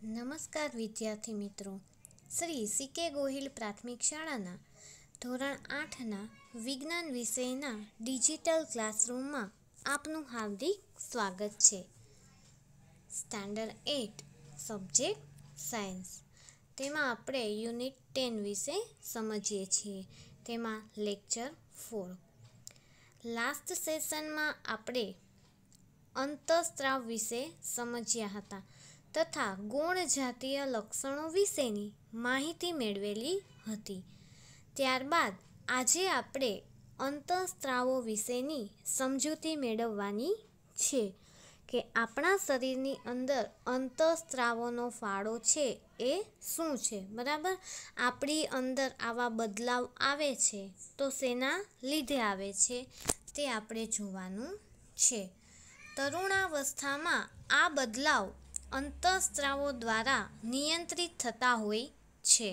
નમસ્કાર વિદ્યાર્થી મિત્રો, શ્રી સી.કે. ગોહિલ પ્રાથમિક શાળાના ધોરણ 8ના વિજ્ઞાન વિષયના ડિજિટલ ક્લાસરૂમમાં આપનું હાર્દિક સ્વાગત છે. સ્ટાન્ડર્ડ 8 સબ્જેક્ટ સાયન્સ, તેમાં આપણે યુનિટ 10 વિશે સમજીએ છીએ. તેમાં લેક્ચર 4. લાસ્ટ સેશનમાં આપણે અંતઃસ્ત્રાવ વિશે સમજ્યા હતા તથા ગૌણ જાતીય લક્ષણો વિશેની માહિતી મેળવેલી હતી. ત્યારબાદ આજે આપણે અંતઃસ્ત્રાવો વિશેની સમજૂતી મેળવવાની છે કે આપણા શરીરની અંદર અંતઃસ્ત્રાવોનો ફાળો છે એ શું છે. બરાબર, આપણી અંદર આવા બદલાવ આવે છે તો શેના લીધે આવે છે તે આપણે જોવાનું છે. તરુણાવસ્થામાં આ બદલાવ અંતઃસ્ત્રાવો દ્વારા નિયંત્રિત થતા હોય છે.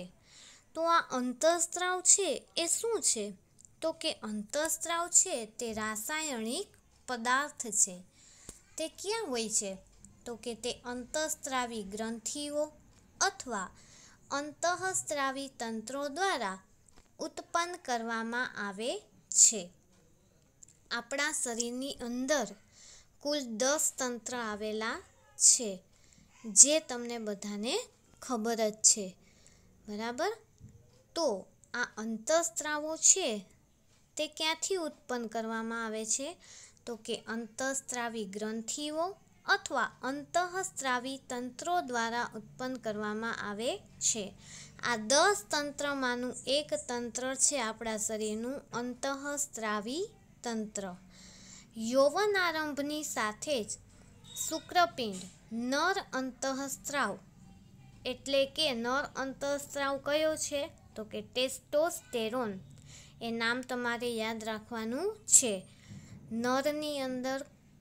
તો આ અંતઃસ્ત્રાવ છે એ શું છે? તો કે અંતઃસ્ત્રાવ છે તે રાસાયણિક પદાર્થ છે. તે ક્યાં હોય છે? તો કે તે અંતઃસ્ત્રાવી ગ્રંથિઓ અથવા અંતઃસ્ત્રાવી તંત્રો દ્વારા ઉત્પન્ન કરવામાં આવે છે. આપણા શરીરની અંદર કુલ 10 તંત્ર આવેલા છે, જે તમને બધાને ખબર જ છે. બરાબર, તો આ અંતઃસ્ત્રાવો છે તે ક્યાંથી ઉત્પન્ન કરવામાં આવે છે? તો કે અંતઃસ્ત્રાવી ગ્રંથિઓ અથવા અંતઃસ્ત્રાવી તંત્રો દ્વારા ઉત્પન્ન કરવામાં આવે છે. આ 10 તંત્રમાંનું એક તંત્ર છે આપણા શરીરનું અંતઃસ્ત્રાવી તંત્ર. યૌવનારંભની સાથે જ શુક્રપિંડ નર અંતઃસ્ત્રાવ, એટલે કે નર અંતઃસ્ત્રાવ કયો છે? તો કે ટેસ્ટોસ્ટેરોન. એ નામ તમારે યાદ રાખવાનું છે. નરની અંદર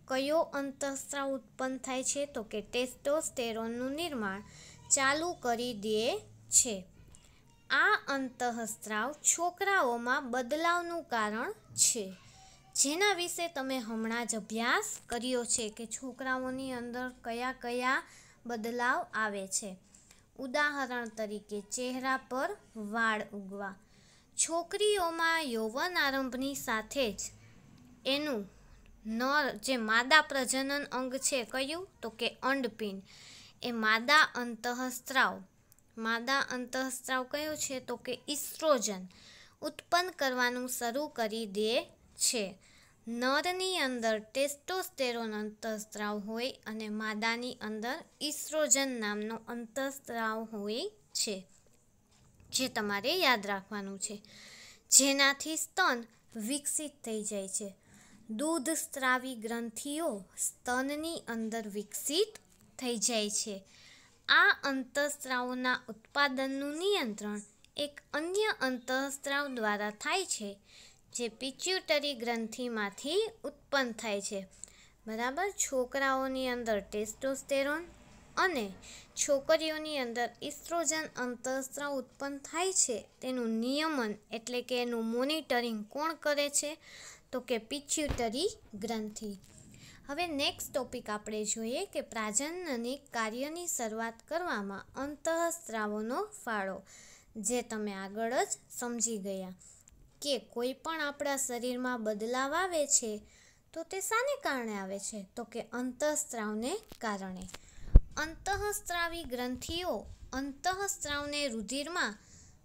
કયો અંતઃસ્ત્રાવ ઉત્પન્ન થાય છે? તો કે ટેસ્ટોસ્ટેરોનનું નિર્માણ ચાલુ કરી દે છે. આ અંતઃસ્ત્રાવ છોકરાઓમાં બદલાવનું કારણ છે, જેના વિશે તમે હમણાં જ અભ્યાસ કર્યો છે કે છોકરાઓની અંદર કયા કયા બદલાવ આવે છે. ઉદાહરણ તરીકે ચહેરા પર વાળ ઉગવા. છોકરીઓમાં યૌવન આરંભની સાથે જ એનું નર જે માદા પ્રજનન અંગ છે કયું? તો કે અંડપિંડ. એ માદા અંતઃસ્ત્રાવ કયો છે? તો કે ઇસ્ટ્રોજન ઉત્પન્ન કરવાનું શરૂ કરી દે છે. નરની અંદર ટેસ્ટોસ્ટેરોન અંતઃસ્ત્રાવ હોય અને માદાની અંદર ઇસ્ટ્રોજન નામનો અંતઃસ્ત્રાવ હોય છે, જે તમારે યાદ રાખવાનું છે. જેનાથી સ્તન વિકસિત થઈ જાય છે. દૂધસ્ત્રાવી ગ્રંથિઓ સ્તનની અંદર વિકસિત થઈ જાય છે. આ અંતઃસ્ત્રાવોના ઉત્પાદનનું નિયંત્રણ એક અન્ય અંતઃસ્ત્રાવ દ્વારા થાય છે, જે પિટ્યુટરી ગ્રંથિમાંથી ઉત્પન્ન થાય છે. બરાબર, છોકરાઓની અંદર ટેસ્ટોસ્ટેરોન અને છોકરીઓની અંદર ઇસ્ટ્રોજન અંતઃસ્ત્રાવ ઉત્પન્ન થાય છે. તેનું નિયમન એટલે કે એનું મોનિટરિંગ કોણ કરે છે? તો કે પિટ્યુટરી ગ્રંથિ. હવે નેક્સ્ટ ટોપિક આપણે જોઈએ કે પ્રાજનનિક કાર્યની શરૂઆત કરવામાં અંતઃસ્ત્રાવોનો ફાળો, જે તમે આગળ જ સમજી ગયા કે કોઈ પણ આપણા શરીરમાં બદલાવ આવે છે તો તે શાને કારણે આવે છે? તો કે અંતઃસ્ત્રાવને કારણે. અંતઃસ્ત્રાવી ગ્રંથિઓ અંતઃસ્ત્રાવને રુધિરમાં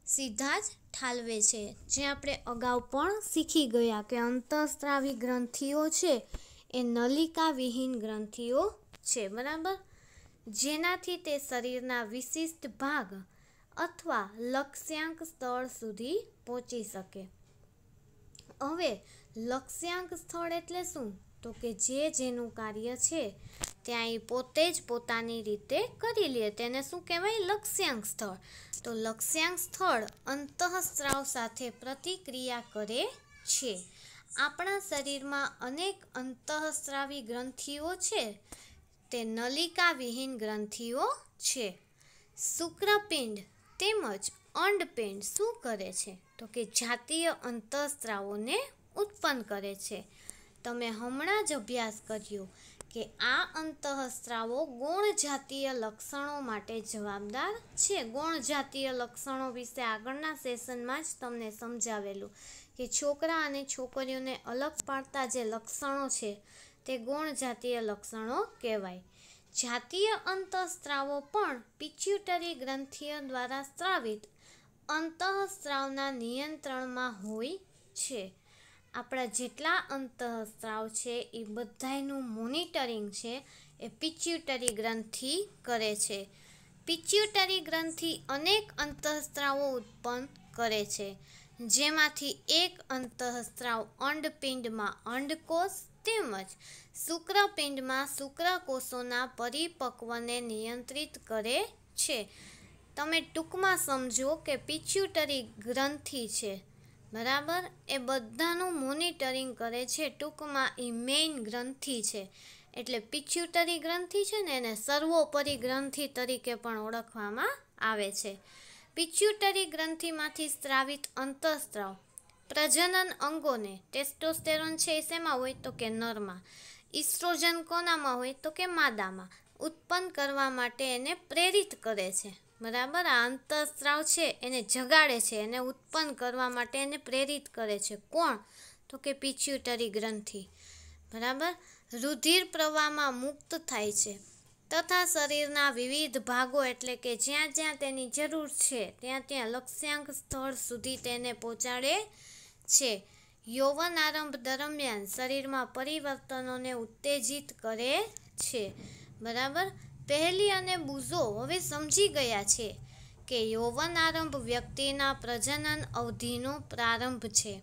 સીધા જ ઠાલવે છે, જે આપણે અગાઉ પણ શીખી ગયા કે અંતઃસ્ત્રાવી ગ્રંથિઓ છે એ નલિકા વિહીન ગ્રંથિઓ છે. બરાબર, જેનાથી તે શરીરના વિશિષ્ટ ભાગ અથવા લક્ષ્યાંક સ્થળ સુધી પહોંચી શકે. હવે લક્ષ્યાંક સ્થળ એટલે શું? તો કે જેનું કાર્ય છે ત્યાં એ પોતે જ પોતાની રીતે કરી લે, તેને શું કહેવાય? લક્ષ્યાંક સ્થળ. તો લક્ષ્યાંક સ્થળ અંતઃસ્ત્રાવ સાથે પ્રતિક્રિયા કરે છે. આપણા શરીરમાં અનેક અંતઃસ્ત્રાવી ગ્રંથિઓ છે, તે નલિકા વિહીન ગ્રંથિઓ છે. શુક્રપિંડ તેમજ અંડપિંડ શું કરે છે? તો કે જાતીય અંતઃસ્ત્રાવોને ઉત્પન્ન કરે છે. તમે હમણાં જ અભ્યાસ કર્યો કે આ અંતઃસ્ત્રાવો ગૌણ જાતીય લક્ષણો માટે જવાબદાર છે. ગૌણ જાતીય લક્ષણો વિશે આગળના સેશનમાં જ તમને સમજાવેલું કે છોકરા અને છોકરીઓને અલગ પાડતા જે લક્ષણો છે તે ગૌણ જાતીય લક્ષણો કહેવાય. જાતીય અંતઃસ્ત્રાવો પણ પિટ્યુટરી ગ્રંથિઓ દ્વારા સ્ત્રાવિત અંતઃસ્ત્રાવના નિયંત્રણમાં હોય છે. આપણા જેટલા અંતઃસ્ત્રાવ છે એ બધાયનું મોનિટરિંગ છે એ પિટ્યુટરી ગ્રંથિ કરે છે. પિટ્યુટરી ગ્રંથિ અનેક અંતઃસ્ત્રાવો ઉત્પન્ન કરે છે, જેમાંથી એક અંતઃસ્ત્રાવ અંડપિંડમાં અંડકોષ તેમજ શુક્રપિંડમાં શુક્રકોષોના પરિપક્વને નિયંત્રિત કરે છે. તમે ટૂંકમાં સમજો કે પિટ્યુટરી ગ્રંથિ છે, બરાબર, એ બધાનું મોનિટરિંગ કરે છે. ટૂંકમાં એ મેઇન ગ્રંથિ છે. એટલે પિટ્યુટરી ગ્રંથિ છે ને એને સર્વોપરી ગ્રંથિ તરીકે પણ ઓળખવામાં આવે છે. પિટ્યુટરી ગ્રંથિમાંથી સ્ત્રાવિત અંતઃસ્ત્રાવ પ્રજનન અંગોને, ટેસ્ટોસ્ટેરોન છે એ શેમાં હોય તો કે નરમાં, ઇસ્ટ્રોજન કોનામાં હોય તો કે માદામાં, ઉત્પન્ન કરવા માટે એને પ્રેરિત કરે છે. બરાબર, આ અંતઃસ્ત્રાવ છે એને જગાડે છે, એને ઉત્પન્ન કરવા માટે એને પ્રેરિત કરે છે. કોણ તો કે પિટ્યુટરી ગ્રંથિ. બરાબર, રુધિર પ્રવાહમાં મુક્ત થાય છે તથા શરીરના વિવિધ ભાગો એટલે કે જ્યાં જ્યાં તેની જરૂર છે ત્યાં ત્યાં લક્ષ્યાંક સ્થળ સુધી તેને પહોંચાડે છે. યૌવન આરંભ દરમિયાન શરીરમાં પરિવર્તનોને ઉત્તેજિત કરે છે. બરાબર, પહેલી અને બુઝો હવે સમજી ગયા છે કે યૌવન આરંભ વ્યક્તિના પ્રજનન અવધિનો પ્રારંભ છે,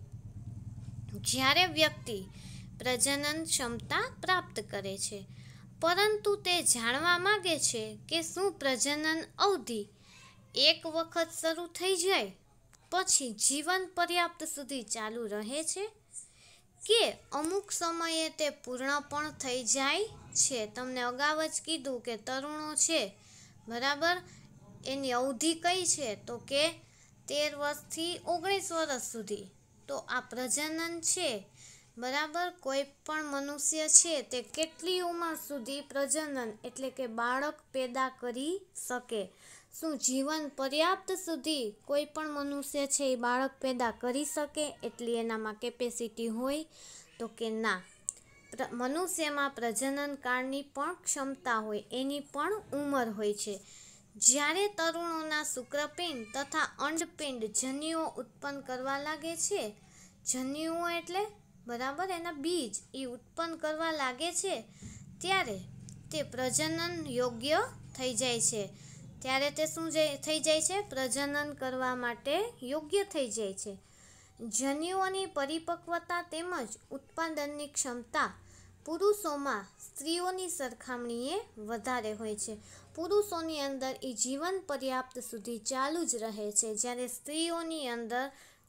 જ્યારે વ્યક્તિ પ્રજનન ક્ષમતા પ્રાપ્ત કરે છે. પરંતુ તે જાણવા માગે છે કે શું પ્રજનન અવધિ એક વખત શરૂ થઈ જાય પછી જીવન પર્યાપ્ત સુધી ચાલુ રહે છે કે અમુક સમયે તે પૂર્ણ પણ થઈ જાય છે. તમને અગાઉ જ કીધું કે તરુણો છે, બરાબર, એની અવધિ કઈ છે તો કે 13 વર્ષથી 19 વર્ષ સુધી. તો આ પ્રજનન છે, બરાબર, કોઈ પણ મનુષ્ય છે તે કેટલી ઉંમર સુધી પ્રજનન એટલે કે બાળક પેદા કરી શકે? શું જીવન પર્યાપ્ત સુધી કોઈ પણ મનુષ્ય છે એ બાળક પેદા કરી શકે એટલી એનામાં કેપેસિટી હોય તો કે ના. મનુષ્યમાં પ્રજનન કાળની પણ ક્ષમતા હોય, એની પણ ઉંમર હોય છે. જ્યારે તરુણોના શુક્રપિંડ તથા અંડપિંડ જન્યુઓ ઉત્પન્ન કરવા લાગે છે, જન્યુઓ એટલે બરાબર એના બીજ એ ઉત્પન્ન કરવા લાગે છે, ત્યારે તે પ્રજનન યોગ્ય થઈ જાય છે. ત્યારે તે શું થઈ જાય છે? પ્રજનન કરવા માટે યોગ્ય થઈ જાય છે. જન્યુઓની પરિપક્વતા તેમજ ઉત્પાદનની ક્ષમતા પુરુષોમાં સ્ત્રીઓની સરખામણીએ વધારે હોય છે. પુરુષોની અંદર એ જીવન પર્યાપ્ત સુધી ચાલુ જ રહે છે, જ્યારે સ્ત્રીઓની અંદર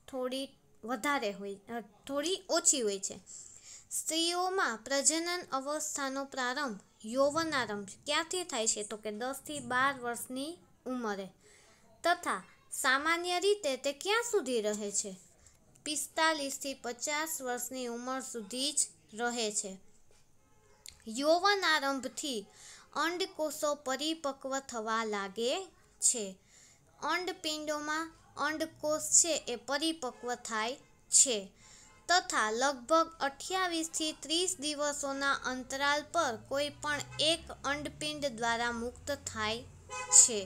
થોડી વધારે હોય, થોડી ઓછી હોય છે. સ્ત્રીઓમાં પ્રજનન અવસ્થાનો પ્રારંભ યૌવનારંભ ક્યાંથી થાય છે તો કે 10 થી 12 વર્ષની ઉંમરે, તથા સામાન્ય રીતે તે ક્યાં સુધી રહે છે? 45 થી 50 વર્ષની ઉંમર સુધી જ રહે છે. યૌવન આરંભથી અંડકોષો પરિપક્વ થવા લાગે છે. અંડપિંડોમાં અંડકોષ છે એ પરિપક્વ થાય છે તથા લગભગ 28 થી 30 દિવસોના અંતરાલ પર કોઈ પણ એક અંડપિંડ દ્વારા મુક્ત થાય છે.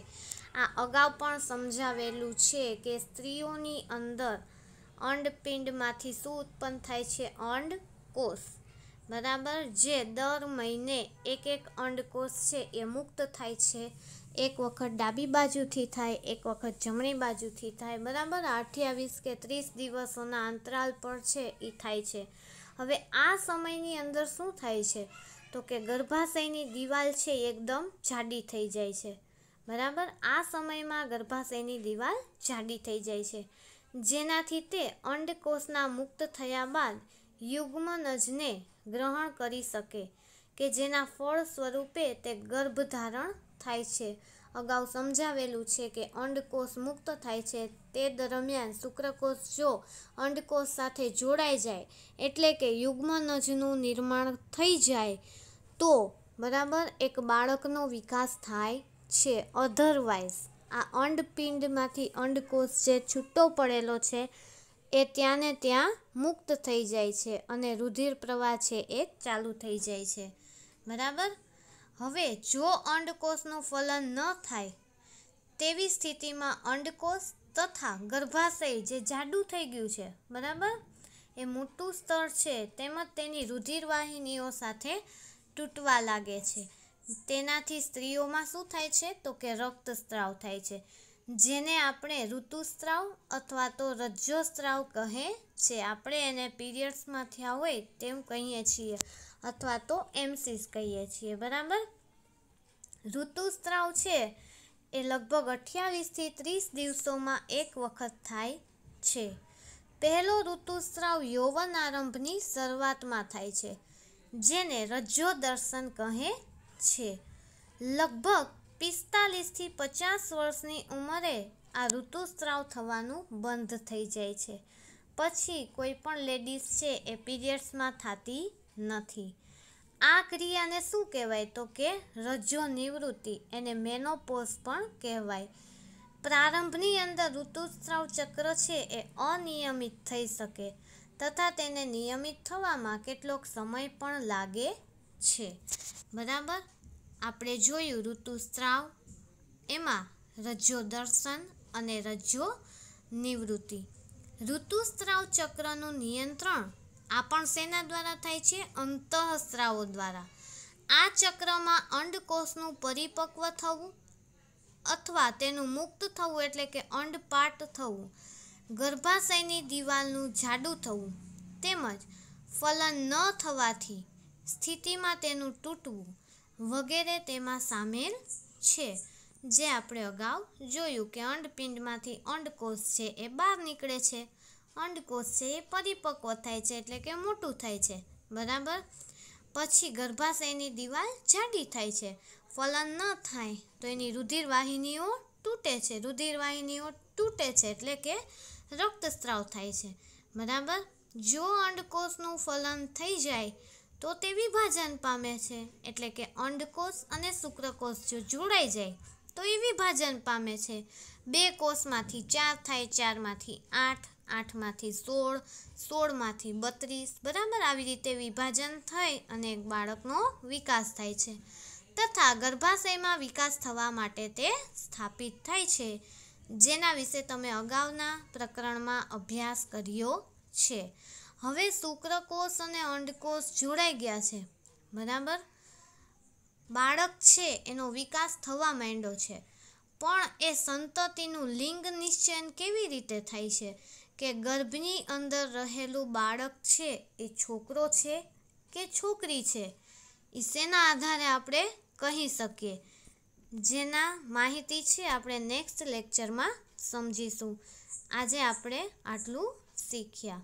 આ અગાઉ પણ સમજાવેલું છે કે સ્ત્રીઓની અંદર અંડપિંડમાંથી શું ઉત્પન્ન થાય છે? અંડકોષ. બરાબર, જે દર મહિને એક અંડકોષ છે એ મુક્ત થાય છે. એક વખત ડાબી બાજુથી થાય, એક વખત જમણી બાજુથી થાય. બરાબર, 28 કે 30 દિવસોના અંતરાલ પર છે એ થાય છે. હવે આ સમયની અંદર શું થાય છે તો કે ગર્ભાશયની દિવાલ છે એકદમ જાડી થઈ જાય છે. બરાબર, આ સમયમાં ગર્ભાશયની દિવાલ જાડી થઈ જાય છે, જેનાથી તે અંડકોષના મુક્ત થયા બાદ યુગ્મનજને ગ્રહણ કરી શકે કે જેના ફળ સ્વરૂપે તે ગર્ભધારણ થાય છે. અગાઉ સમજાવેલું છે કે અંડકોષ મુક્ત થાય છે તે દરમિયાન શુક્રકોષ જો અંડકોષ સાથે જોડાઈ જાય એટલે કે યુગ્મનજનું નિર્માણ થઈ જાય તો બરાબર એક બાળકનો વિકાસ થાય છે. અધરવાઇઝ આ અંડપિંડમાંથી અંડકોષ જે છૂટો પડેલો છે એ ત્યાં ને ત્યાં મુક્ત થઈ જાય છે અને રુધિર પ્રવાહ છે એ ચાલુ થઈ જાય છે. બરાબર. હવે જો અંડકોષનું ફલન ન થાય તેવી સ્થિતિમાં અંડકોષ તથા ગર્ભાશય જે જાડું થઈ ગયું છે, બરાબર, એ મોટું સ્તર છે તેમજ તેની રુધિરવાહિનીઓ સાથે તૂટવા લાગે છે. તેનાથી સ્ત્રીઓમાં શું થાય છે તો કે રક્તસ્રાવ થાય છે, જેને આપણે ઋતુસ્રાવ અથવા તો રજ્જોસ્રાવ કહે છે. આપણે એને પીરિયડ્સમાં થયા હોય તેમ કહીએ છીએ અથવા તો એમસીસ કહીએ છીએ. બરાબર. ઋતુસ્રાવ છે એ લગભગ 28થી 30 દિવસોમાં એક વખત થાય છે. પહેલો ઋતુસ્રાવ યૌવન આરંભની શરૂઆતમાં થાય છે, જેને રજ્જોદર્શન કહે છે. લગભગ 45થી 50 વર્ષની ઉંમરે આ ઋતુસ્રાવ થવાનું બંધ થઈ જાય છે. પછી કોઈ પણ લેડીઝ છે એ પીરિયડ્સમાં થતી નથી. આ ક્રિયાને શું કહેવાય તો કે રજ્જો નિવૃત્તિ, એને મેનોપોઝ પણ કહેવાય. પ્રારંભની અંદર ઋતુસ્રાવ ચક્ર છે એ અનિયમિત થઈ શકે તથા તેને નિયમિત થવામાં કેટલોક સમય પણ લાગે છે. બરાબર. આપણે જોયું ઋતુસ્રાવ, એમાં રજ્જોદર્શન અને રજ્જો નિવૃત્તિ. ઋતુસ્રાવ ચક્રનું નિયંત્રણ આ પણ શેના દ્વારા થાય છે? અંતઃસ્રાવો દ્વારા. આ ચક્રમાં અંડકોષનું પરિપક્વ થવું અથવા તેનું મુક્ત થવું એટલે કે અંડપાટ થવું, ગર્ભાશયની દિવાલનું જાડું થવું તેમજ ફલન ન થવાથી સ્થિતિમાં તેનું તૂટવું વગેરે તેમાં સામેલ છે. જે આપણે અગાઉ જોયું કે અંડપિંડમાંથી અંડકોષ છે એ બહાર નીકળે છે, અંડકોષ છે એ પરિપક્વ થાય છે એટલે કે મોટું થાય છે. બરાબર. પછી ગર્ભાશયની દિવાલ જાડી થાય છે. ફલન ન થાય તો એની રુધિરવાહિનીઓ તૂટે છે. રુધિરવાહિનીઓ તૂટે છે એટલે કે રક્તસ્રાવ થાય છે. બરાબર. જો અંડકોષનું ફલન થઈ જાય તો તે વિભાજન પામે છે, એટલે કે અંડકોષ અને શુક્રકોષ જો જોડાઈ જાય તો એ વિભાજન પામે છે. 2 કોષમાંથી 4 થાય, 4માંથી 8, 8માંથી 16, 16માંથી 32. બરાબર. આવી રીતે વિભાજન થઈ અને એક બાળકનો વિકાસ થાય છે તથા ગર્ભાશયમાં વિકાસ થવા માટે તે સ્થાપિત થાય છે, જેના વિશે તમે અગાઉના પ્રકરણમાં અભ્યાસ કર્યો છે. હવે શુક્રકોષ અને અંડકોષ જોડાઈ ગયા છે. બરાબર. બાળક છે એનો વિકાસ થવા માંડ્યો છે, પણ એ સંતતિનું લિંગ નિશ્ચયન કેવી રીતે થાય છે કે ગર્ભની અંદર રહેલું બાળક છે એ છોકરો છે કે છોકરી છે, એ શેના આધારે આપણે કહી શકીએ, જેના માહિતી છે આપણે નેક્સ્ટ લેક્ચરમાં સમજીશું. આજે આપણે આટલું શીખ્યા.